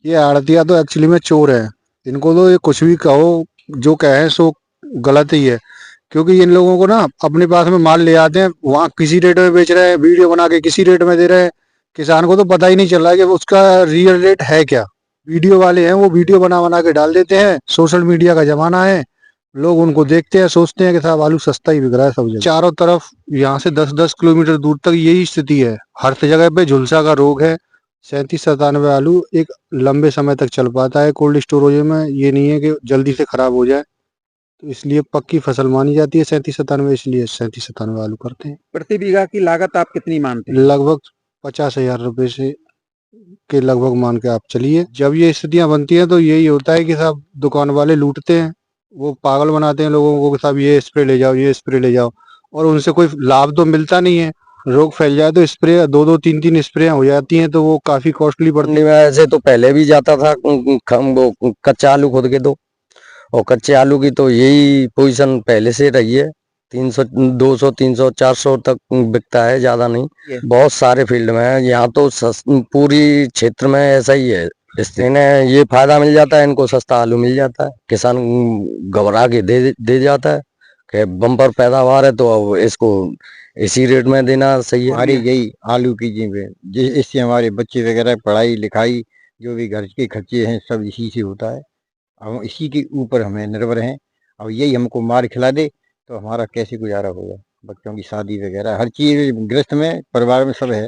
ये आड़तिया तो एक्चुअली में चोर है। इनको तो ये कुछ भी कहो, जो कहे सो गलत ही है। क्योंकि इन लोगों को ना अपने पास में माल ले आते हैं, वहां किसी रेट में बेच रहे हैं, वीडियो बना के किसी रेट में दे रहे हैं। किसान को तो पता ही नहीं चल रहा है कि उसका रियल रेट है क्या। वीडियो वाले हैं, वो वीडियो बना बना के डाल देते हैं। सोशल मीडिया का जमाना है, लोग उनको देखते हैं, सोचते हैं कि साहब आलू सस्ता ही बिक रहा है सब जगह। चारों तरफ यहाँ से 10-10 किलोमीटर दूर तक यही स्थिति है। हर जगह पे झुलसा का रोग है। 37-97 आलू एक लंबे समय तक चल पाता है कोल्ड स्टोरेज में। ये नहीं है कि जल्दी से खराब हो जाए, तो इसलिए पक्की फसल मानी जाती है 37-97, इसलिए 37-97 आलू करते हैं। प्रति बीघा की लागत आप कितनी मानते हैं? लगभग 50,000 रुपए से के लगभग मान के आप चलिए। जब ये स्थितियां बनती हैं तो यही होता है कि साहब दुकान वाले लूटते हैं, वो पागल बनाते हैं लोगों को कि साहब ये स्प्रे ले जाओ, ये स्प्रे ले जाओ, और उनसे कोई लाभ तो मिलता नहीं है। रोग फैल जाए तो स्प्रे 2-2 3-3 स्प्रे हो जाती हैं, तो वो काफी कॉस्टली पड़ती है। ऐसे तो पहले भी जाता था वो कच्चा आलू खुद के दो, और कच्चे आलू की तो यही पोजीशन पहले से रही है। 300 200 300 400 तक बिकता है, ज्यादा नहीं। बहुत सारे फील्ड में है यहाँ तो पूरी क्षेत्र में ऐसा ही है। इन्हें ये फायदा मिल जाता है, इनको सस्ता आलू मिल जाता है। किसान घबरा के दे जाता है कि बम्पर पैदावार है, तो अब इसको इसी रेट में देना सही है। हमारी यही आलू की इससे हमारे बच्चे वगैरह पढ़ाई लिखाई जो भी घर के खर्चे हैं सब इसी से होता है। हम इसी के ऊपर हमें निर्भर हैं। अब यही हमको मार खिला दे तो हमारा कैसे गुजारा होगा। बच्चों की शादी वगैरह हर चीज गृहस्थ में परिवार में सब है।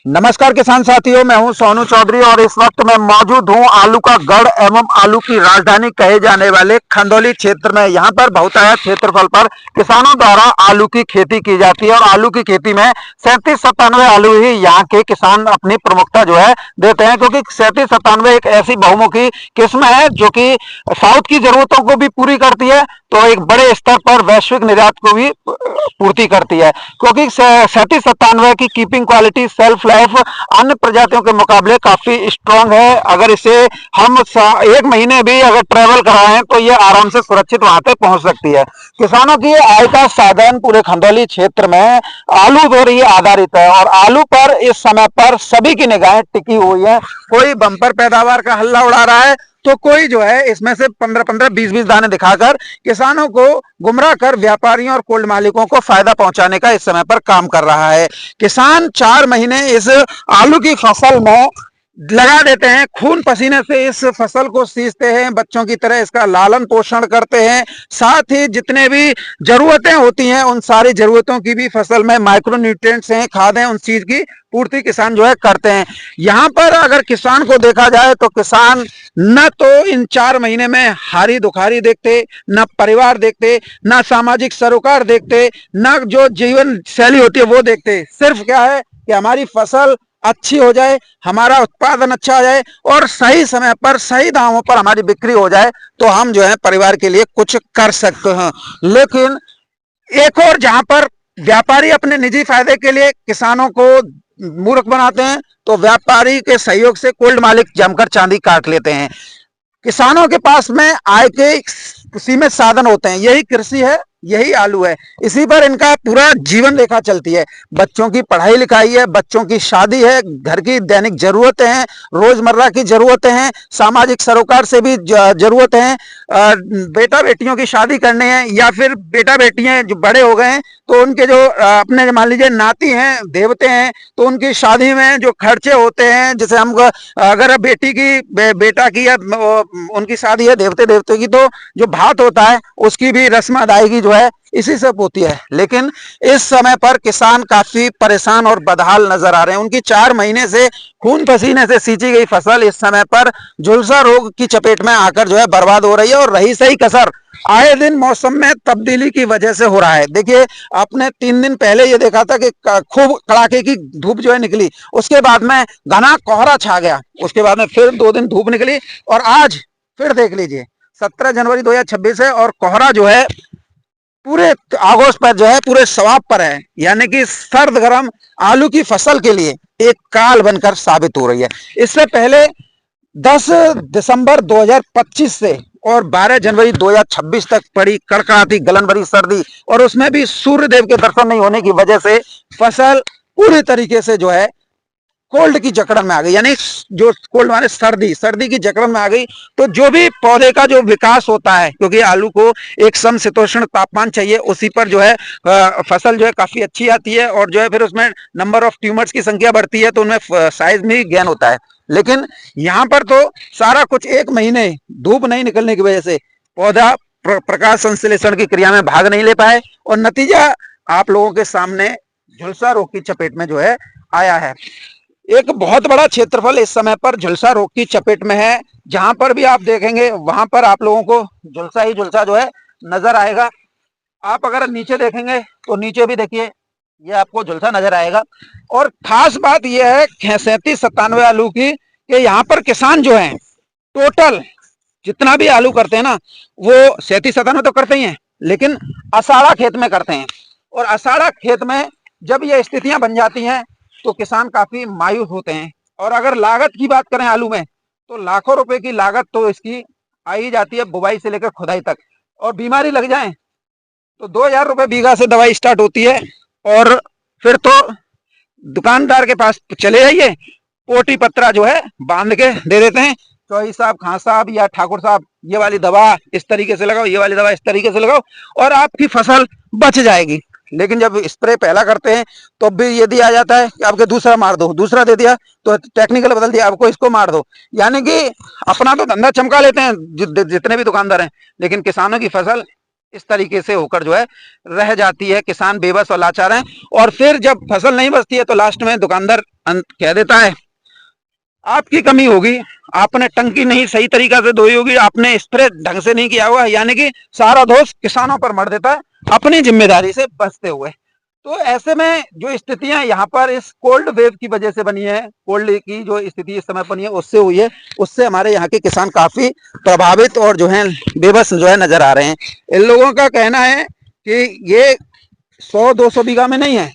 नमस्कार किसान साथियों, मैं हूं सोनू चौधरी और इस वक्त मैं मौजूद हूं आलू का गढ़ एवं आलू की राजधानी कहे जाने वाले खंदौली क्षेत्र में। यहां पर बहुतायत क्षेत्रफल पर किसानों द्वारा आलू की खेती की जाती है और आलू की खेती में 37-97 आलू ही यहां के किसान अपनी प्रमुखता जो है देते हैं, क्योंकि 37-97 एक ऐसी बहुमुखी किस्म है जो कि साउथ की जरूरतों को भी पूरी करती है, तो एक बड़े स्तर पर वैश्विक निर्यात को भी पूर्ति करती है। क्योंकि 37-97 की कीपिंग क्वालिटी, सेल्फ लाइफ अन्य प्रजातियों के मुकाबले काफी स्ट्रांग है। अगर इसे हम 1 महीने भी अगर ट्रेवल कराएं तो ये आराम से सुरक्षित वहां तक पहुंच सकती है। किसानों की आय का साधन पूरे खंदौली क्षेत्र में आलू पर ही आधारित है और आलू पर इस समय पर सभी की निगाहें टिकी हुई है। कोई बम्पर पैदावार का हल्ला उड़ा रहा है, तो कोई जो है इसमें से 15-15 20-20 दाने दिखाकर किसानों को गुमराह कर व्यापारियों और कोल्ड मालिकों को फायदा पहुंचाने का इस समय पर काम कर रहा है। किसान 4 महीने इस आलू की फसल में लगा देते हैं, खून पसीने से इस फसल को सींचते हैं, बच्चों की तरह इसका लालन पोषण करते हैं। साथ ही जितने भी जरूरतें होती हैं उन सारी जरूरतों की भी फसल में माइक्रो न्यूट्रिएंट्स हैं, खाद हैं, उन चीज की पूर्ति किसान जो है करते हैं। यहाँ पर अगर किसान को देखा जाए तो किसान न तो इन 4 महीने में हारी दुखारी देखते, न परिवार देखते, न सामाजिक सरोकार देखते, न जो जीवन शैली होती है वो देखते। सिर्फ क्या है कि हमारी फसल अच्छी हो जाए, हमारा उत्पादन अच्छा हो जाए और सही समय पर सही दामों पर हमारी बिक्री हो जाए, तो हम जो है परिवार के लिए कुछ कर सकते हैं। लेकिन एक और जहां पर व्यापारी अपने निजी फायदे के लिए किसानों को मूर्ख बनाते हैं, तो व्यापारी के सहयोग से कोल्ड मालिक जमकर चांदी काट लेते हैं। किसानों के पास में आय के सीमित साधन होते हैं, यही कृषि है, यही आलू है, इसी पर इनका पूरा जीवन रेखा चलती है। बच्चों की पढ़ाई लिखाई है, बच्चों की शादी है, घर की दैनिक जरूरतें हैं, रोजमर्रा की जरूरतें हैं, सामाजिक सरोकार से भी जरूरत है। बेटा बेटियों की शादी करने हैं या फिर बेटा बेटियां जो बड़े हो गए हैं तो उनके जो अपने मान लीजिए नाती हैं, देवते हैं, तो उनकी शादी में जो खर्चे होते हैं, जैसे हम अगर बेटी की बेटा की या उनकी शादी है देवते देवते की, तो जो भात होता है उसकी भी रस्म अदायगी जो है इसी से होती है। लेकिन इस समय पर किसान काफी परेशान और बदहाल नजर आ रहे हैं। उनकी 4 महीने से खून पसीने से सींची गई फसल इस समय पर झुलसा रोग की चपेट में आकर जो है बर्बाद हो रही है और रही सही कसर आए दिन मौसम में तब्दीली की वजह से हो रहा है। देखिए, आपने 3 दिन पहले ये देखा था कि खूब कड़ाके की धूप जो है निकली, उसके बाद में घना कोहरा छा गया, उसके बाद में फिर 2 दिन धूप निकली और आज फिर देख लीजिए 17 जनवरी 2026 है और कोहरा जो है पूरे आगोश पर जो है पूरे सवाब पर है। यानी कि सर्द गर्म आलू की फसल के लिए एक काल बनकर साबित हो रही है। इससे पहले 10 दिसंबर 2025 से और 12 जनवरी 2026 तक पड़ी कड़कड़ाती गलन भरी सर्दी और उसमें भी सूर्य देव के दर्शन नहीं होने की वजह से फसल पूरी तरीके से जो है कोल्ड की जकड़न में आ गई, यानी जो कोल्ड माने सर्दी की जकड़न में आ गई, तो जो भी पौधे का जो विकास होता है, क्योंकि आलू को एक समशीतोष्ण तापमान चाहिए, उसी पर जो है फसल जो है काफी अच्छी आती है, और जो है फिर उसमें नंबर ऑफ ट्यूमर्स की संख्या बढ़ती है, तो उनमें साइज में ही गेन होता है। लेकिन यहाँ पर तो सारा कुछ 1 महीने धूप नहीं निकलने की वजह से पौधा प्रकाश संश्लेषण की क्रिया में भाग नहीं ले पाए, और नतीजा आप लोगों के सामने झुलसा रोग की चपेट में जो है आया है। एक बहुत बड़ा क्षेत्रफल इस समय पर झुलसा रोग की चपेट में है। जहां पर भी आप देखेंगे वहां पर आप लोगों को झुलसा ही झुलसा जो है नजर आएगा। आप अगर नीचे देखेंगे तो नीचे भी देखिए, ये आपको झुलसा नजर आएगा। और खास बात यह है 37-97 आलू की, कि यहाँ पर किसान जो है टोटल जितना भी आलू करते हैं ना, वो 37-97 तो करते ही हैं, लेकिन अषाढ़ा खेत में करते हैं। और अषाढ़ा खेत में जब ये स्थितियां बन जाती हैं तो किसान काफी मायूस होते हैं। और अगर लागत की बात करें आलू में, तो लाखों रुपए की लागत तो इसकी आ ही जाती है, बुवाई से लेकर खुदाई तक। और बीमारी लग जाए तो 2000 रुपए बीघा से दवाई स्टार्ट होती है, और फिर तो दुकानदार के पास चले जाइए, पोटी पत्रा जो है बांध के दे देते हैं, चौधरी साहब, खां साहब या ठाकुर साहब, ये वाली दवा इस तरीके से लगाओ, ये वाली दवा इस तरीके से लगाओ, और आपकी फसल बच जाएगी। लेकिन जब स्प्रे पहला करते हैं तो भी ये दिया जाता है कि आपके दूसरा मार दो, दूसरा दे दिया तो टेक्निकल बदल दिया, आपको इसको मार दो। यानी कि अपना तो धंधा चमका लेते हैं जितने भी दुकानदार हैं, लेकिन किसानों की फसल इस तरीके से होकर जो है रह जाती है। किसान बेबस और लाचार हैं, और फिर जब फसल नहीं बचती है तो लास्ट में दुकानदार कह देता है आपकी कमी होगी, आपने टंकी नहीं सही तरीका से धोई होगी, आपने स्प्रे ढंग से नहीं किया हुआ, यानी कि सारा दोष किसानों पर मर देता है अपनी जिम्मेदारी से बचते हुए। तो ऐसे में जो स्थितियां यहाँ पर इस कोल्ड वेव की वजह से बनी है, कोल्ड की जो स्थिति इस समय बनी है उससे हुई है, उससे हमारे यहाँ के किसान काफी प्रभावित और जो है बेबस जो है नजर आ रहे हैं। इन लोगों का कहना है कि ये 100-200 बीघा में नहीं है,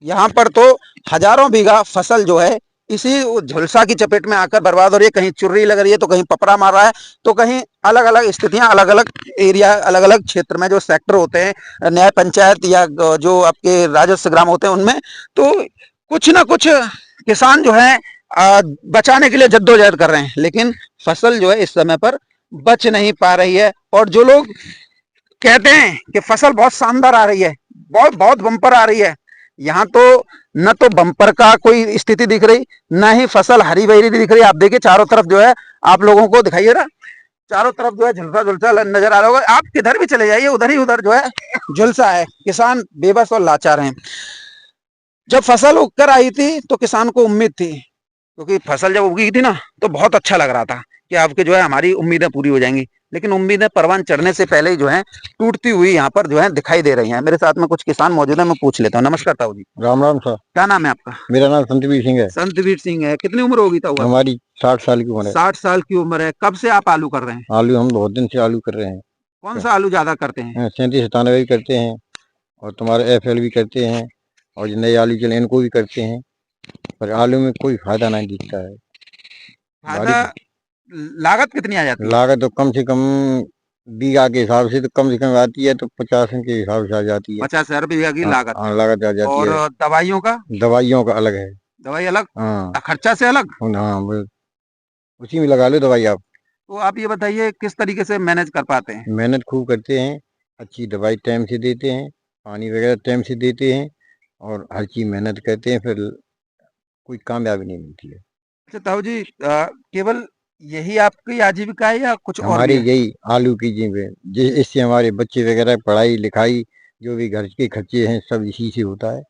यहाँ पर तो हजारों बीघा फसल जो है इसी झुलसा की चपेट में आकर बर्बाद हो रही है। कहीं चुर्री लग रही है, तो कहीं पपरा मार रहा है, तो कहीं अलग अलग स्थितियां, अलग अलग एरिया, अलग अलग क्षेत्र में जो सेक्टर होते हैं, न्याय पंचायत या जो आपके राजस्व ग्राम होते हैं, उनमें तो कुछ ना कुछ किसान जो है बचाने के लिए जद्दोजहद कर रहे हैं, लेकिन फसल जो है इस समय पर बच नहीं पा रही है। और जो लोग कहते हैं कि फसल बहुत शानदार आ रही है, बहुत बहुत बम्पर आ रही है, यहाँ तो न तो बम्पर का कोई स्थिति दिख रही, ना ही फसल हरी भरी दिख रही। आप देखिए चारों तरफ जो है, आप लोगों को दिखाइए ना, चारों तरफ जो है झुलसा झुलसा नजर आ रहा होगा। आप किधर भी चले जाइए, उधर ही उधर जो है झुलसा है। किसान बेबस और लाचार हैं। जब फसल उगकर आई थी तो किसान को उम्मीद थी, क्योंकि फसल जब उगी थी ना तो बहुत अच्छा लग रहा था कि आपके जो है हमारी उम्मीदें पूरी हो जाएंगी, लेकिन उम्मीदें परवान चढ़ने से पहले ही जो है टूटती हुई यहाँ पर जो है दिखाई दे रही हैं। मेरे साथ में कुछ किसान मौजूद है, मैं पूछ लेता हूँ। नमस्कार ताऊ जी। राम राम सर। क्या नाम है आपका? मेरा नाम संतवीर सिंह है। संतवीर सिंह है। कितनी उम्र होगी ताऊ? हमारी 60 साल की उम्र है। 60 साल की उम्र है। कब से आप आलू कर रहे हैं? आलू हम बहुत दिन से आलू कर रहे हैं। कौन सा आलू ज्यादा करते हैं? 37-97 भी करते हैं, और तुम्हारे FL भी करते हैं, और जो नए आलू चले इनको भी करते हैं, पर आलू में कोई फायदा नहीं दिखता है। फायदा लागत कितनी आ जाती है? लागत तो कम से कम बीघा के हिसाब से तो कम आती है, तो 50 के हिसाब से आ जाती है। 50,000 बीघा की लागत। हाँ, लागत आ जाती और है। दवाइयों का? दवाइयों का अलग है। दवाई अलग? हाँ, खर्चा से अलग? हाँ, उसी में लगा लो दवाई आप। तो आप ये बताइए किस तरीके से मैनेज कर पाते हैं? मेहनत खूब करते हैं, अच्छी दवाई टाइम से देते हैं, पानी वगैरह टाइम से देते हैं, और हर चीज मेहनत करते हैं, फिर कोई कामयाबी नहीं मिलती है। अच्छा ताऊ जी, केवल यही आपकी आजीविका है या कुछ और हमारी भी है? यही आलू की इससे हमारे बच्चे वगैरह पढ़ाई लिखाई, जो भी घर के खर्चे हैं, सब इसी से होता है।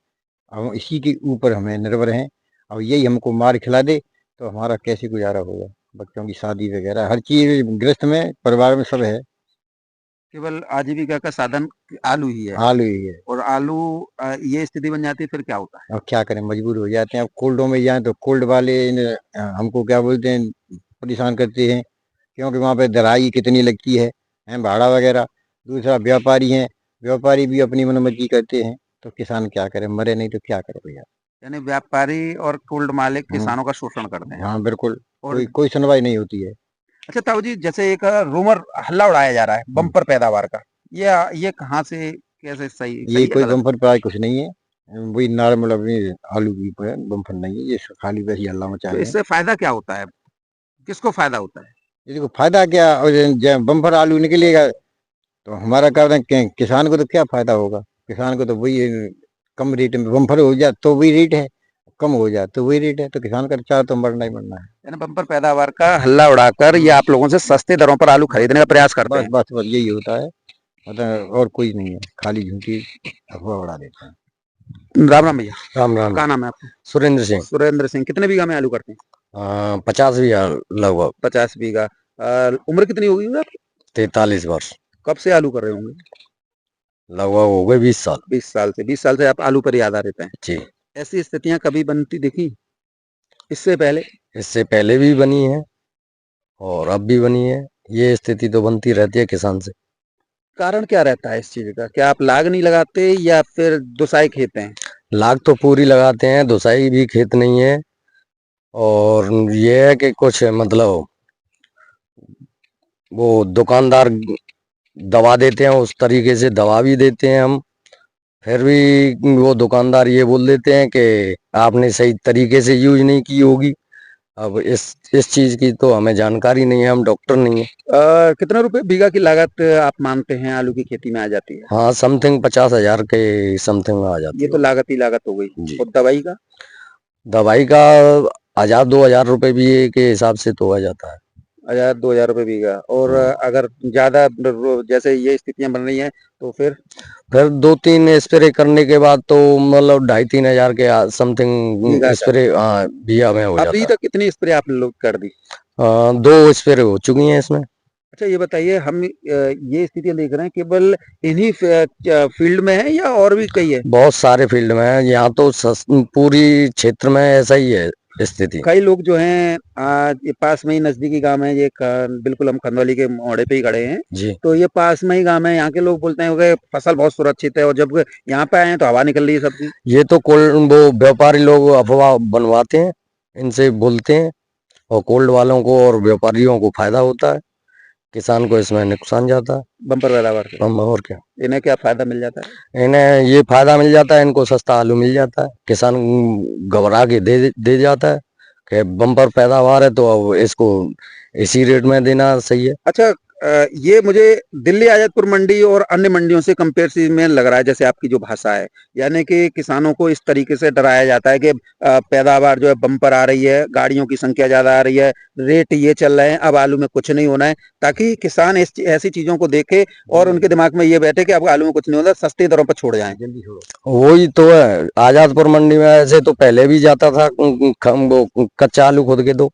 अब इसी के ऊपर हमें निर्भर हैं। अब यही हमको मार खिला दे तो हमारा कैसे गुजारा होगा? बच्चों की शादी वगैरह हर चीज गृहस्थ में, परिवार में सब है। केवल आजीविका का साधन आलू ही है? आलू ही है। और आलू ये स्थिति बन जाती है फिर क्या होता है? अब क्या करें, मजबूर हो जाते हैं। अब कोल्डों में जाए तो कोल्ड वाले हमको क्या बोलते हैं, परेशान करते हैं, क्योंकि वहाँ पे दराई कितनी लगती है, भाड़ा वगैरह। दूसरा व्यापारी हैं, व्यापारी भी अपनी मनमर्जी करते हैं, तो किसान क्या करे, मरे नहीं तो क्या करे भैया। यानी व्यापारी और कोल्ड मालिक किसानों का शोषण करते हैं। हाँ बिल्कुल, और कोई सुनवाई नहीं होती है। अच्छा ताऊ जी, जैसे एक रूमर हल्ला उड़ाया जा रहा है बम्पर पैदावार का, ये कहाँ से कैसे सही ये है कोई गलत? बम्पर प्राइस कुछ नहीं है। वही नॉर्मल अपनी आलू की बम्फर नहीं है, ये खाली वैसे ही हल्ला मचा तो रहे हैं। इससे फायदा क्या होता है, किसको फायदा होता है? ये देखो फायदा क्या, और जब बम्फर आलू निकलेगा तो हमारा कर रहे हैं किसान को तो क्या फायदा होगा। किसान को तो वही कम रेट में बम्फर हो जाए तो वही रेट है, कम हो जाए तो वही रेट है, तो किसान का चार तो मरना ही मरना है। यानी बम्पर पैदावार का हल्ला उड़ाकर ये आप लोगों से सस्ते दरों पर आलू खरीदने का प्रयास करते बस हैं। बस बस यही होता है, मतलब और कोई नहीं है, खाली झूठी अफवाह उड़ा देते हैं। राम राम भैया, राम राम। क्या नाम है आपका? सुरेंद्र सिंह। सुरेंद्र सिंह। कितने बीघा में आलू करते हैं? 50 भी लगभग 50 बीघा। उम्र कितनी होगी आपकी? 43 वर्ष। कब से आलू कर रहे होंगे? लगभग हो गए 20 साल। 20 साल से। 20 साल से आप आलू पर ही आधारित हैं। जी। ऐसी स्थितियां कभी बनती दिखी इससे पहले? इससे पहले भी बनी है और अब भी बनी है, ये स्थिति तो बनती रहती है किसान से। कारण क्या रहता है इस चीज का? क्या आप लाग नहीं लगाते या फिर दुसाई खेत हैं? लाग तो पूरी लगाते हैं, दुसाई भी खेत नहीं है, और ये है कि कुछ मतलब वो दुकानदार दवा देते हैं, उस तरीके से दवा भी देते हैं हम, फिर भी वो दुकानदार ये बोल देते हैं कि आपने सही तरीके से यूज नहीं की होगी। अब इस चीज की तो हमें जानकारी नहीं है, हम डॉक्टर नहीं है। कितने रुपए बीघा की लागत आप मानते हैं आलू की खेती में आ जाती है? हाँ, समथिंग 50,000 के समथिंग आ जाती ये तो है। लागत ही लागत हो गई। जी। और दवाई का? दवाई का 1,000-2,000 रुपए भी के हिसाब से तो आ जाता है। 1000-2000 रुपए बीघा। और अगर ज्यादा जैसे ये स्थितियां बन रही हैं तो फिर? फिर 2-3 स्प्रे करने के बाद तो मतलब 2,500-3,000 के समथिंग बीघा का? स्प्रे बीघा में हो अभी जाता तक कितनी स्प्रे आप लोग कर दी? है। 2 स्प्रे हो चुकी हैं इसमें। अच्छा ये बताइए, हम ये स्थितियां देख रहे हैं केवल इन्हीं फील्ड में है या और भी कई है? बहुत सारे फील्ड में है, यहाँ तो पूरी क्षेत्र में ऐसा ही है स्थिति। कई लोग जो हैं ये पास में ही नजदीकी गांव है, ये बिल्कुल हम खंदौली के मोड़े पे ही खड़े हैं। जी। तो ये पास में ही गांव है, यहाँ के लोग बोलते हैं कि फसल बहुत सुरक्षित है, और जब यहाँ पे आए हैं तो हवा निकल रही है सबकी। ये तो वो व्यापारी लोग अफवाह बनवाते हैं, इनसे बोलते हैं, और कोल्ड वालों को और व्यापारियों को फायदा होता है, किसान को इसमें नुकसान जाता है। बम्पर पैदावार से हम और क्या, इन्हें क्या फायदा मिल जाता है? इन्हें ये फायदा मिल जाता है, इनको सस्ता आलू मिल जाता है, किसान घबरा के दे जाता है कि बम्पर पैदावार है तो अब इसको इसी रेट में देना सही है। अच्छा, ये मुझे दिल्ली आजादपुर मंडी और अन्य मंडियों से कंपेयर में लग रहा है, जैसे आपकी जो भाषा है, यानी कि किसानों को इस तरीके से डराया जाता है कि पैदावार जो है बम्पर आ रही है, गाड़ियों की संख्या ज्यादा आ रही है, रेट ये चल रहे हैं, अब आलू में कुछ नहीं होना है, ताकि किसान ऐसी चीजों को देखे और उनके दिमाग में ये बैठे कि अब आलू में कुछ नहीं होता, सस्ती दरों पर छोड़ जाएं। जल्दी छोड़ो। वही तो है, आजादपुर मंडी में ऐसे तो पहले भी जाता था, वो कच्चा आलू खुद के दो,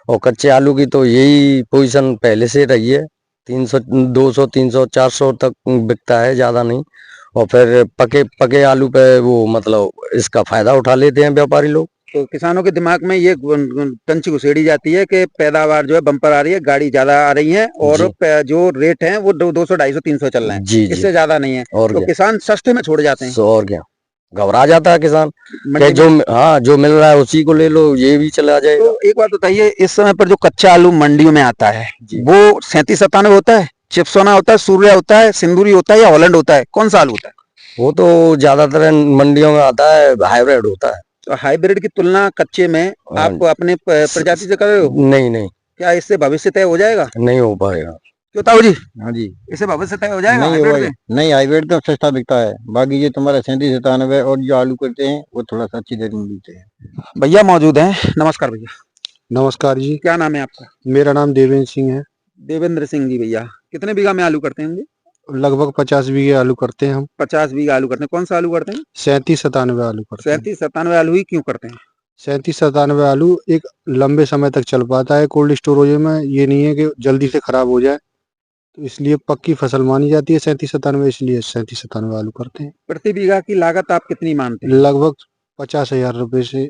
और कच्चे आलू की तो यही पोजीशन पहले से रही है, 300 200 300 400 तक बिकता है, ज्यादा नहीं। और फिर पके पके आलू पे वो मतलब इसका फायदा उठा लेते हैं व्यापारी लोग। तो किसानों के दिमाग में ये कंची घुसेड़ी जाती है कि पैदावार जो है बम्पर आ रही है, गाड़ी ज्यादा आ रही है, और जो रेट है वो 200 250 300 चल रहे हैं, जी जी। इससे ज्यादा नहीं है। और तो क्या, किसान सस्ते में छोड़ जाते हैं। और क्या, घबरा जाता है किसान कि मंडी जो में। जो मिल रहा है उसी को ले लो, ये भी चला जाएगा। तो एक बात बताइए, इस समय पर जो कच्चा आलू मंडियों में आता है जी। वो 3797 होता है, चिप्सोना होता है, सूर्या होता है, सिंदूरी होता है, या हॉलैंड होता है? कौन सा आलू होता है? वो तो ज्यादातर मंडियों में आता है, हाइब्रिड होता है। तो हाइब्रिड की तुलना कच्चे में आप अपने प्रजाति से कर रहे हो? नहीं नहीं, क्या इससे भविष्य तय हो जाएगा? नहीं हो पाएगा। क्यों ताऊ जी, हाँ जी। इससे भविष्य तय हो जाएगा नहीं हाइब्रिड हुआ, से? नहीं हाइब्रिड तो सस्ता बिकता है, बाकी ये तुम्हारा 3797 और जो आलू करते हैं वो थोड़ा सा अच्छी दर में मिलते हैं। भैया मौजूद हैं। नमस्कार भैया, नमस्कार जी, क्या नाम है आपका? मेरा नाम देवेंद्र सिंह है। देवेंद्र सिंह जी। भैया कितने बीघा में आलू करते होंगे? लगभग 50 बीघे आलू करते हैं हम। 50 बीघा आलू करते हैं। कौन सा आलू करते हैं? 3797 आलू करते हैं। 3797 आलू ही क्यों करते हैं? 3797 आलू एक लंबे समय तक चल पाता है कोल्ड स्टोरेज में, ये नहीं है कि जल्दी से खराब हो जाए, तो इसलिए पक्की फसल मानी जाती है 3797, इसलिए 3797 आलू करते हैं। प्रति बीघा की लागत आप कितनी मानते हैं? लगभग 50,000 रुपए से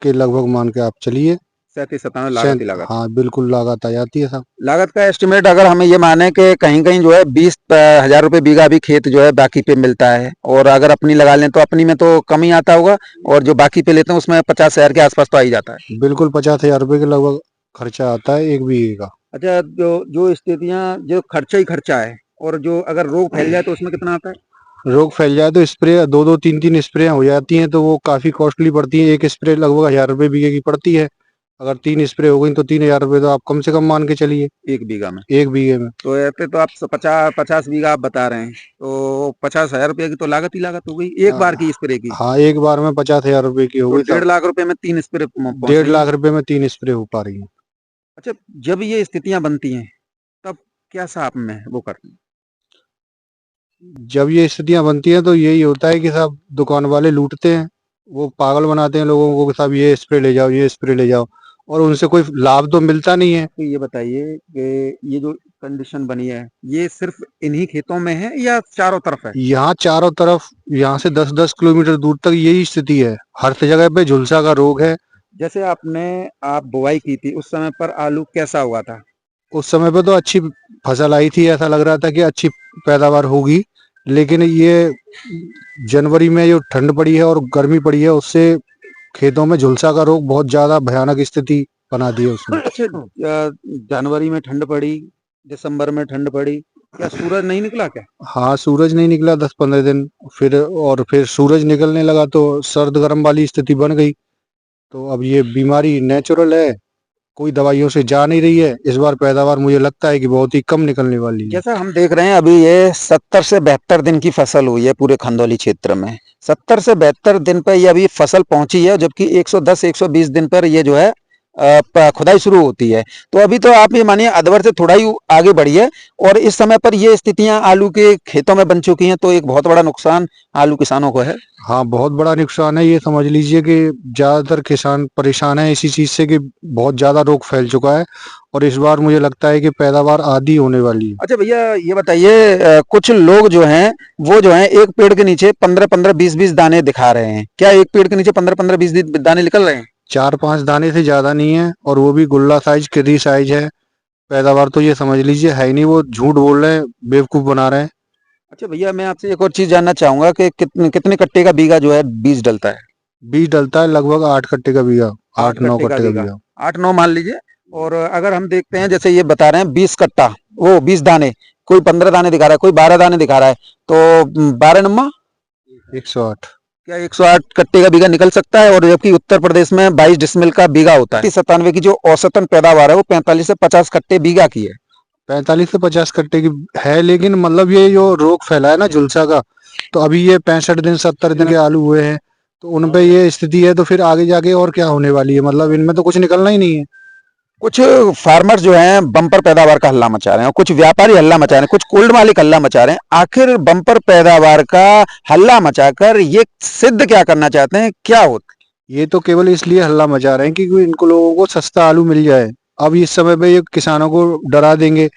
के लगभग मान के आप चलिए। 3797 लागत ही लागत। हाँ बिल्कुल लागत आ जाती है सब। लागत का एस्टिमेट अगर हमें ये माने कि कहीं कहीं जो है 20,000 रुपए बीघा भी खेत जो है बाकी पे मिलता है, और अगर अपनी लगा लें तो अपनी में तो कम ही आता होगा, और जो बाकी पे लेते हैं उसमें 50,000 के आसपास तो आ ही जाता है। बिल्कुल 50,000 रुपए के लगभग खर्चा आता है एक बीघे का। अच्छा, जो जो स्थितियां, जो खर्चा ही खर्चा है, और जो अगर रोग फैल जाए तो उसमें कितना आता है? रोग फैल जाए तो स्प्रे 2-2 3-3 स्प्रे हो जाती हैं, तो वो काफी कॉस्टली पड़ती है। एक स्प्रे लगभग 1000 रुपए बीघे की पड़ती है। अगर 3 स्प्रे हो गई तो 3000 रुपए तो आप कम से कम मान के चलिए एक बीघा में। 1 बीघे में। तो ऐसे तो आप 50 बीघा आप बता रहे हैं, तो 50,000 रुपए की तो लागत ही लागत हो गई एक बार की स्प्रे की। हाँ, एक बार में 50,000 रुपए की हो तो गई, 1.5 लाख रुपए में 3 स्प्रे पहुंच 1.5 रही है। लाख रुपए में 3 स्प्रे हो पा रही है। अच्छा, जब ये स्थितियां बनती हैं तब क्या सा आप में वो करते हैं? जब ये स्थितियां बनती हैं तो यही होता है कि साहब दुकान वाले लूटते हैं, वो पागल बनाते हैं लोगों को कि साहब ये स्प्रे ले जाओ, ये स्प्रे ले जाओ, और उनसे कोई लाभ तो मिलता नहीं है। तो ये बताइए कि ये जो कंडीशन बनी है, ये सिर्फ इन्हीं खेतों में है या चारों तरफ है? यहाँ चारों तरफ, यहाँ से 10-10 किलोमीटर दूर तक यही स्थिति है। हर जगह पे झुलसा का रोग है। जैसे आप बुवाई की थी उस समय पर आलू कैसा हुआ था? उस समय पे तो अच्छी फसल आई थी, ऐसा लग रहा था कि अच्छी पैदावार होगी, लेकिन ये जनवरी में जो ठंड पड़ी है और गर्मी पड़ी है, उससे खेतों में झुलसा का रोग बहुत ज्यादा भयानक स्थिति बना दी है उसने। अच्छा, जनवरी में ठंड पड़ी, दिसंबर में ठंड पड़ी, क्या सूरज नहीं निकला क्या? हाँ, सूरज नहीं निकला 10-15 दिन, फिर सूरज निकलने लगा तो सर्द गर्म वाली स्थिति बन गई। तो अब ये बीमारी नेचुरल है, कोई दवाइयों से जा नहीं रही है। इस बार पैदावार मुझे लगता है कि बहुत ही कम निकलने वाली है। जैसा हम देख रहे हैं अभी ये 70 से 72 दिन की फसल हुई है पूरे खंदौली क्षेत्र में। 70 से 72 दिन पर ये अभी फसल पहुंची है, जबकि 110-120 दिन पर ये जो है खुदाई शुरू होती है। तो अभी तो आप ये मानिए अधवर से थोड़ा ही आगे बढ़ी है, और इस समय पर ये स्थितियां आलू के खेतों में बन चुकी हैं, तो एक बहुत बड़ा नुकसान आलू किसानों को है। हाँ, बहुत बड़ा नुकसान है। ये समझ लीजिए कि ज्यादातर किसान परेशान है इसी चीज से कि बहुत ज्यादा रोग फैल चुका है, और इस बार मुझे लगता है कि पैदावार आधी होने वाली है। अच्छा भैया, ये बताइए कुछ लोग जो हैं वो जो हैं एक पेड़ के नीचे 15-15, 20-20 दाने दिखा रहे हैं। क्या एक पेड़ के नीचे 15-15, 20 दाने निकल रहे हैं? 4-5 दाने से ज्यादा नहीं है, और वो भी गुल्ला साइज, किर्री साइज है। पैदावार तो ये समझ लीजिए है ही नहीं, वो झूठ बोल रहे हैं, बेवकूफ बना रहे हैं। अच्छा भैया, मैं आपसे एक और चीज जानना चाहूंगा कि कितने कट्टे का बीघा जो है बीज डलता है? बीज डलता है लगभग 8 कट्टे का बीघा, 8-9 कट्टे का कट्टे का बीघा, बीघा। 8-9 मान लीजिए। और अगर हम देखते हैं जैसे ये बता रहे हैं 20 कट्टा, वो 20 दाने, कोई 15 दाने दिखा रहा है, कोई 12 दाने दिखा रहा है, तो 12 नम्मा 108। क्या 108 कट्टे का बीघा निकल सकता है? और जबकि उत्तर प्रदेश में 22 डिसमिल का बीघा होता है। 97 की जो औसतन पैदावार है वो 45 से 50 कट्टे बीघा की है। 45 से 50 कट्टे की है, लेकिन मतलब ये जो रोग फैला है ना झुलसा का, तो अभी ये 65 दिन 70 दिन के आलू हुए हैं, तो उन पे ये स्थिति है, तो फिर आगे जाके और क्या होने वाली है? मतलब इनमें तो कुछ निकलना ही नहीं है। कुछ फार्मर्स जो हैं बम्पर पैदावार का हल्ला मचा रहे हैं, और कुछ व्यापारी हल्ला मचा रहे हैं, कुछ कोल्ड मालिक हल्ला मचा रहे हैं। आखिर बम्पर पैदावार का हल्ला मचाकर ये सिद्ध क्या करना चाहते हैं, क्या होता? ये तो केवल इसलिए हल्ला मचा रहे हैं कि इनको लोगों को सस्ता आलू मिल जाए। अब इस समय पे ये किसानों को डरा देंगे,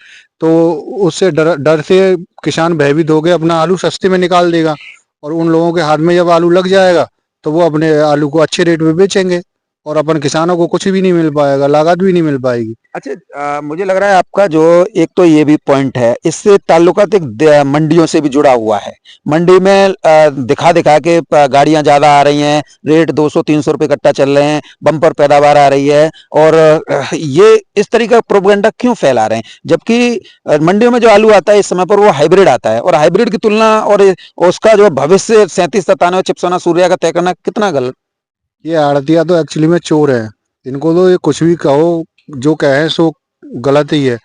तो उससे डर से किसान भयभीत हो गए, अपना आलू सस्ते में निकाल देगा, और उन लोगों के हाथ में जब आलू लग जाएगा तो वो अपने आलू को अच्छे रेट में बेचेंगे, और अपन किसानों को कुछ भी नहीं मिल पाएगा, लागत भी नहीं मिल पाएगी। अच्छा, मुझे लग रहा है आपका जो एक तो ये भी पॉइंट है, इससे ताल्लुकात एक मंडियों से भी जुड़ा हुआ है। मंडी में दिखा दिखा के गाड़ियां ज्यादा आ रही हैं, रेट 200-300 रुपए कट्टा चल रहे हैं, बम्पर पैदावार आ रही है, और ये इस तरीके का प्रोपेगेंडा क्यों फैला रहे हैं? जबकि मंडियों में जो आलू आता है इस समय पर वो हाइब्रिड आता है, और हाइब्रिड की तुलना और उसका जो भविष्य 37-97 चिपसोना सूर्या का तय करना कितना गलत? ये आड़तिया तो एक्चुअली में चोर है। इनको तो ये कुछ भी कहो, जो कहे सो गलत ही है,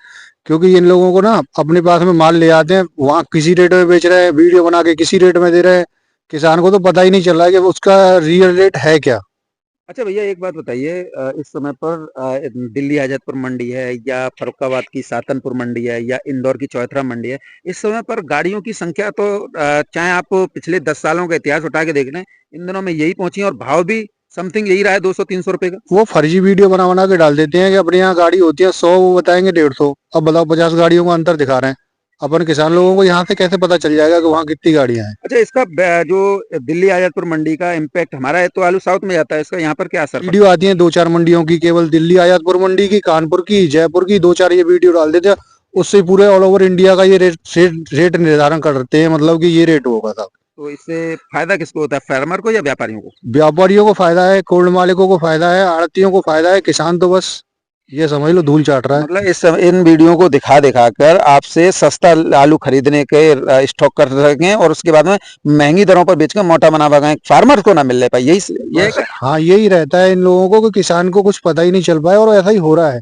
क्योंकि इन लोगों को ना अपने पास में माल ले आते हैं, वहां किसी रेट में बेच रहे हैं, वीडियो बना के किसी रेट में दे रहे हैं। किसान को तो पता ही नहीं चल रहा है कि उसका रियल रेट है क्या। अच्छा भैया, एक बात बताइए, इस समय पर दिल्ली आजादपुर मंडी है, या फर्रुखाबाद की सातनपुर मंडी है, या इंदौर की चौथरा मंडी है, इस समय पर गाड़ियों की संख्या तो चाहे आप पिछले 10 सालों का इतिहास उठा के देख लें, इन दिनों में यही पहुंची है, और भाव भी समथिंग यही रहा है, 200-300 रुपए का। वो फर्जी वीडियो बना बना के डाल देते हैं कि अपने यहाँ गाड़ी होती है 100, वो बताएंगे 150। अब बताओ 50 गाड़ियों का अंतर दिखा रहे हैं। अपन किसान लोगों को यहाँ से कैसे पता चल जाएगा कि वहाँ कितनी गाड़ियां हैं? अच्छा, इसका जो दिल्ली आजादपुर मंडी का इम्पैक्ट हमारा है, तो आलू साउथ में जाता है, इसका यहाँ पर क्या असर पड़ता वीडियो आती है 2-4 मंडियों की, केवल दिल्ली आजादपुर मंडी की, कानपुर की, जयपुर की, 2-4 ये वीडियो डाल देते हैं। उससे पूरे ऑल ओवर इंडिया का ये रेट निर्धारण करते हैं, मतलब कि ये रेट होगा साहब। तो इससे फायदा किसको होता है, फार्मर को या व्यापारियों को? व्यापारियों को फायदा है, कोल्ड मालिकों को फायदा है, आड़तियों को फायदा है, किसान तो बस ये समझ लो धूल चाट रहा है। मतलब इस इन वीडियो को दिखा दिखा कर आपसे सस्ता आलू खरीदने के स्टॉक कर सकें और उसके बाद में महंगी दरों पर बेचकर मोटा बना पाएं, फार्मर को ना मिल पाए, ये बस हाँ यही रहता है इन लोगों को कि किसान को कुछ पता ही नहीं चल पाया, और ऐसा ही हो रहा है।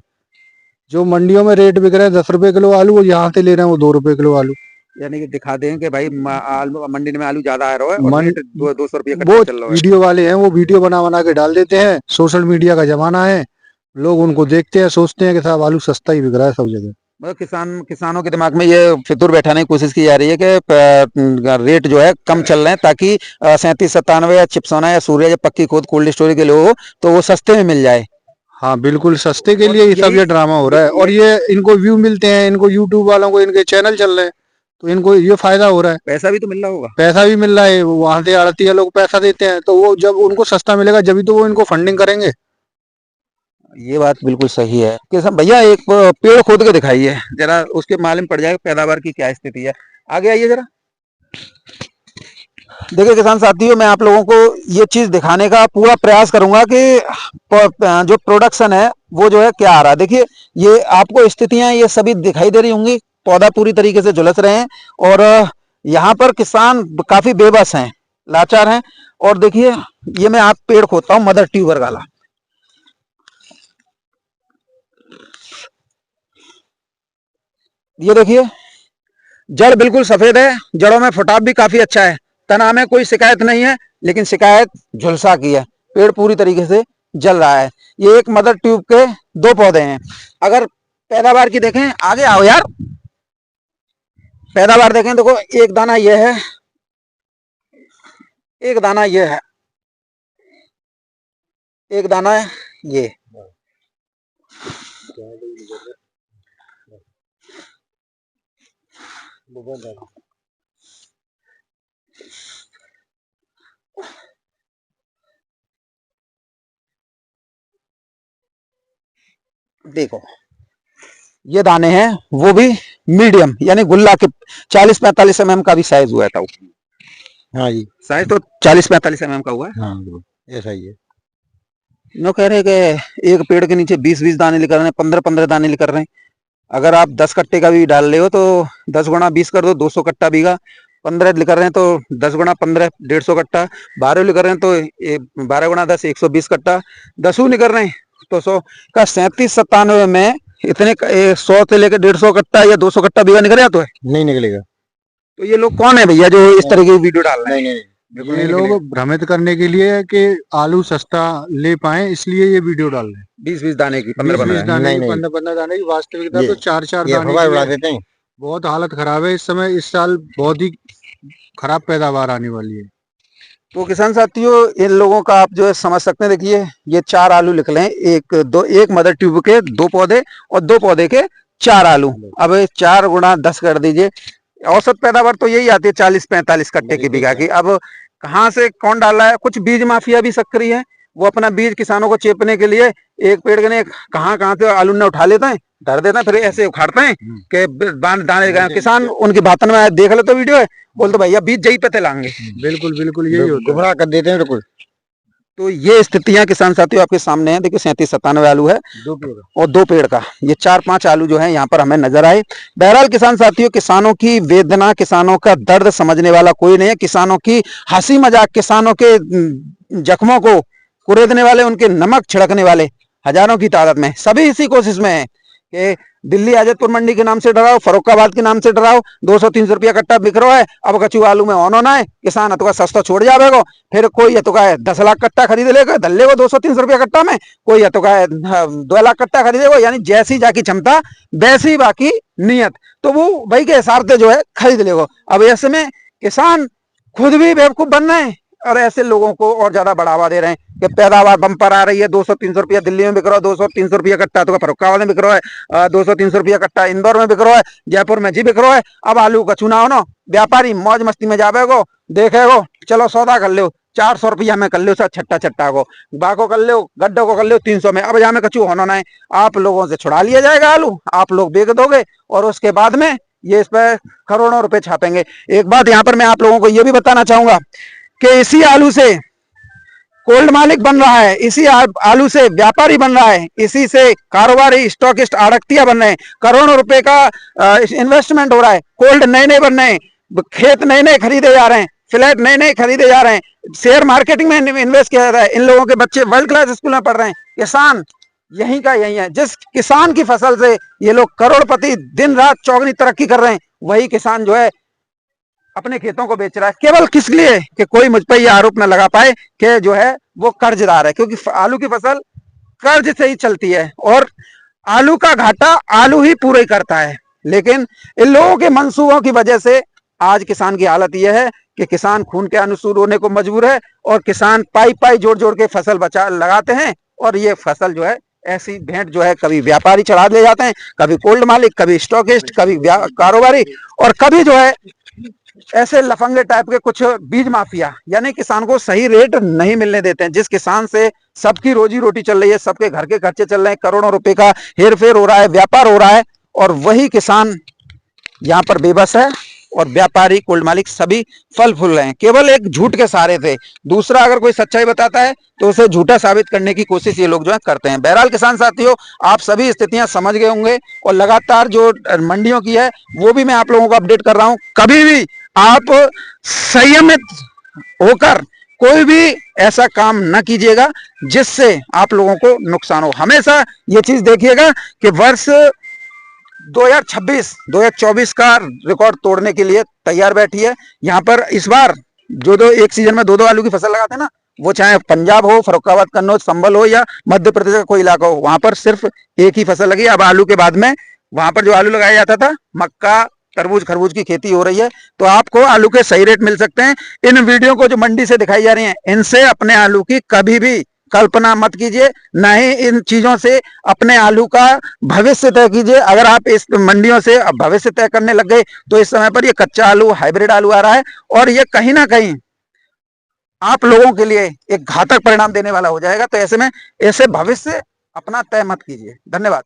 जो मंडियों में रेट बिक रहे हैं 10 रुपए किलो आलू, वो यहाँ से ले रहे हैं वो 2 रुपए किलो आलू। यानी कि दिखा दें कि भाई मंडी में आलू ज्यादा आ रहा है और मन- रेट 200 रुपये वो चल रहा है। वीडियो वाले हैं, वो वीडियो बना बना के डाल देते हैं। सोशल मीडिया का जमाना है, लोग उनको देखते हैं, सोचते हैं कि साहब आलू सस्ता ही बिक रहा है सब जगह। मतलब किसानों के दिमाग में ये फितूर बैठाने की कोशिश की जा रही है कि रेट जो है कम चल रहे हैं ताकि 37-97 या चिप्सोना या सूर्य या पक्की खोद कोल्ड स्टोरेज के लिए हो तो वो सस्ते में मिल जाए। हाँ बिल्कुल, सस्ते के और लिए ये सब यही- ये ड्रामा हो रहा है, और ये इनको व्यू मिलते हैं, इनको यूट्यूब वालों को इनके चैनल चल रहे हैं, तो इनको ये फायदा हो रहा है। पैसा भी तो मिल रहा होगा। पैसा भी मिल रहा है, वहां से आड़तिया लोग पैसा देते हैं, तो वो जब उनको सस्ता मिलेगा जब तो वो इनको फंडिंग करेंगे। ये बात बिल्कुल सही है। किसान भैया एक पेड़ खोद के दिखाइए जरा, उसके मालूम पड़ जाएगा पैदावार की क्या स्थिति है। आगे आइए जरा। देखिए किसान साथियों, मैं आप लोगों को ये चीज दिखाने का पूरा प्रयास करूंगा कि जो प्रोडक्शन है वो जो है क्या आ रहा है। देखिए ये आपको स्थितियां ये सभी दिखाई दे रही होंगी, पौधा पूरी तरीके से झुलस रहे हैं और यहाँ पर किसान काफी बेबस हैं, लाचार हैं। और देखिए ये मैं आप पेड़ खोदता हूँ मदर ट्यूबर वाला। ये देखिए जड़ बिल्कुल सफेद है, जड़ों में फुटाव भी काफी अच्छा है, तना में कोई शिकायत नहीं है, लेकिन शिकायत झुलसा की है। पेड़ पूरी तरीके से जल रहा है। ये एक मदर ट्यूब के 2 पौधे हैं। अगर पैदावार की देखें, आगे आओ यार, पैदावार देखें, देखो एक दाना ये है, एक दाना ये है, एक दाना है ये। देखो ये दाने हैं वो भी मीडियम, यानी गुल्ला के 40-45 mm का भी साइज हुआ था। हाँ जी, साइज तो 40-45 mm का हुआ है। हाँ बिल्कुल, ऐसा ही है। नो कह रहे हैं कि एक पेड़ के नीचे 20-20 दाने निकल रहे हैं, 15-15 दाने निकल रहे हैं। अगर आप 10 कट्टे का भी डाल रहे हो तो 10 गुणा 20 कर दो, 200 कट्टा बीघा। 15 निकल रहे हैं तो 10 गुणा 15 150 कट्टा। 12 निकल रहे हैं तो 12 गुणा 10 120 कट्टा। 10 निकल रहे हैं तो 100 का 37-97 में इतने 100 से लेकर 150 कट्टा या 200 कट्टा बीघा निकल जाता है। नहीं निकलेगा। तो ये लोग कौन है भैया जो इस तरह की वीडियो डाल रहे हैं? नहीं नहीं बिल्कुल ये नहीं लोग निकलेगा। भ्रमित करने के लिए है कि आलू सस्ता ले पाए, इसलिए ये वीडियो डाल रहे हैं। 20-20 दाने की 20-20 15-15 दाने नहीं, की, नहीं। 15-15 दाने की वास्तविकता ये- तो 4-4 ये दाने अफवाह की उड़ा है। देते हैं। बहुत हालत खराब है इस समय, इस साल बहुत ही खराब पैदावार आने वाली है। तो किसान साथियों इन लोगों का आप जो है समझ सकते हैं। देखिए ये 4 आलू निकले हैं, एक मदर ट्यूब के 2 पौधे और 2 पौधे के 4 आलू। अब 4 गुणा 10 कर दीजिए, औसत पैदावार तो यही आती है 40-45 कट्टे की बीघा की। अब कहाँ से कौन डाला है? कुछ बीज माफिया भी सक्रिय है, वो अपना बीज किसानों को चेपने के लिए एक पेड़ के कहाँ कहाँ से आलू ने उठा लेते हैं, धर देते हैं, फिर ऐसे उखाड़ते हैं कि दाने किसान उनकी बातन में देख ले तो वीडियो है, बोलते भैया बीज जई पे ते लाएंगे। बिल्कुल बिल्कुल यही होता है। गुमराह कर देते हैं बिल्कुल। तो ये स्थितियां किसान साथियों आपके सामने है। देखिए 37-97 आलू है 2 पेड़। और 2 पेड़ का ये 4-5 आलू जो है यहाँ पर हमें नजर आए। बहरहाल किसान साथियों, किसानों की वेदना, किसानों का दर्द समझने वाला कोई नहीं है। किसानों की हंसी मजाक, किसानों के जख्मों को कुरेदने वाले, उनके नमक छिड़कने वाले हजारों की तादाद में सभी इसी कोशिश में है कि दिल्ली आजतपुर मंडी के नाम से डराओ, फरुखाबाद के नाम से डराओ, 200-300 रुपया कट्टा बिक रहा है। अब कचू आलू में ऑन होना है, किसान तो सस्ता छोड़ जाएगा, फिर कोई तो 10 लाख कट्टा खरीद लेगा, दल्ले को 200-300 रुपया कट्टा में, कोई तो 2 लाख कट्टा खरीदेगा। यानी जैसी जाकी क्षमता वैसी बाकी नियत, तो वो भाई के हिसाब से जो है खरीद लेगा। अब ऐसे में किसान खुद भी बेवकूफ बन रहे हैं और ऐसे लोगों को और ज्यादा बढ़ावा दे रहे हैं कि पैदावार बम्पर आ रही है। 200-300 रुपया दिल्ली में बिक रहा है, 200-300 रुपया कट्टा तो फरुखाबाद में बिक रहा है, 200-300 रुपया कट्टा इंदौर में बिक रहा है, जयपुर में जी बिक रहा है। अब आलू का चुनाव ना, व्यापारी मौज मस्ती में जावेगो, देखेगो, चलो सौदा कर लो, 400 रुपया में कर लो सर, छट्टा छट्टा को बाको कर लो, गड्ढों को कर लो 300 में। अब जहाँ में कचू होना है, आप लोगों से छुड़ा लिया जाएगा आलू, आप लोग बेच दोगे और उसके बाद में ये इस पर करोड़ों रुपए छापेंगे। एक बात यहाँ पर मैं आप लोगों को ये भी बताना चाहूंगा कि इसी आलू से कोल्ड मालिक बन रहा है, इसी आलू से व्यापारी बन रहा है, इसी से कारोबारी स्टॉकिस्ट आड़तिया बन रहे हैं, करोड़ों रुपए का इन्वेस्टमेंट हो रहा है, कोल्ड नए नए बन रहे हैं, खेत नए नए खरीदे जा रहे हैं, फ्लैट नए नए खरीदे जा रहे हैं, शेयर मार्केटिंग में इन्वेस्ट किया जा रहा है, इन लोगों के बच्चे वर्ल्ड क्लास स्कूल में पढ़ रहे हैं। किसान यही का यही है, जिस किसान की फसल से ये लोग करोड़पति दिन रात चौगनी तरक्की कर रहे हैं, वही किसान जो है अपने खेतों को बेच रहा है। केवल किस लिए कि कोई मुझ पर यह आरोप न लगा पाए कि जो है वो कर्जदार है, क्योंकि आलू की फसल कर्ज से ही चलती है और आलू का घाटा आलू ही पूरा करता है। लेकिन इन लोगों के मंसूबों की वजह से आज किसान की हालत यह है कि किसान खून के आंसू रोने को मजबूर है और किसान पाई पाई जोड़ जोड़ के फसल बचा लगाते हैं और ये फसल जो है ऐसी भेंट जो है कभी व्यापारी चढ़ा ले जाते हैं, कभी कोल्ड मालिक, कभी स्टॉकिस्ट, कभी कारोबारी और कभी जो है ऐसे लफंगे टाइप के कुछ बीज माफिया, यानी किसान को सही रेट नहीं मिलने देते हैं। जिस किसान से सबकी रोजी रोटी चल रही है, सबके घर के खर्चे चल रहे हैं, करोड़ों रुपए का हेर फेर हो रहा है, व्यापार हो रहा है और वही किसान यहाँ पर बेबस है और व्यापारी कोल्ड मालिक सभी फल फूल रहे हैं, केवल एक झूठ के सहारे थे। दूसरा अगर कोई सच्चाई बताता है तो उसे झूठा साबित करने की कोशिश ये लोग जो है करते हैं। बहरहाल किसान साथियों, आप सभी स्थितियां समझ गए होंगे और लगातार जो मंडियों की है वो भी मैं आप लोगों को अपडेट कर रहा हूं। कभी भी आप संयमित होकर कोई भी ऐसा काम न कीजिएगा जिससे आप लोगों को नुकसान हो। हमेशा ये चीज देखिएगा कि वर्ष 2024 का रिकॉर्ड तोड़ने के लिए तैयार बैठी है। यहाँ पर इस बार जो एक सीजन में दो आलू की फसल लगाते हैं ना, वो चाहे पंजाब हो, फर्रुखाबाद, कन्नौज, संभल हो या मध्य प्रदेश का कोई इलाका हो, वहां पर सिर्फ एक ही फसल लगी। अब आलू के बाद में वहां पर जो आलू लगाया जाता था, मक्का, तरबूज, खरबूज की खेती हो रही है। तो आपको आलू के सही रेट मिल सकते हैं। इन वीडियो को जो मंडी से दिखाई जा रही है, इनसे अपने आलू की कभी भी कल्पना मत कीजिए, ना ही इन चीजों से अपने आलू का भविष्य तय कीजिए। अगर आप इस मंडियों से भविष्य तय करने लग गए तो इस समय पर ये कच्चा आलू, हाइब्रिड आलू आ रहा है और ये कहीं ना कहीं आप लोगों के लिए एक घातक परिणाम देने वाला हो जाएगा। तो ऐसे में ऐसे भविष्य अपना तय मत कीजिए। धन्यवाद।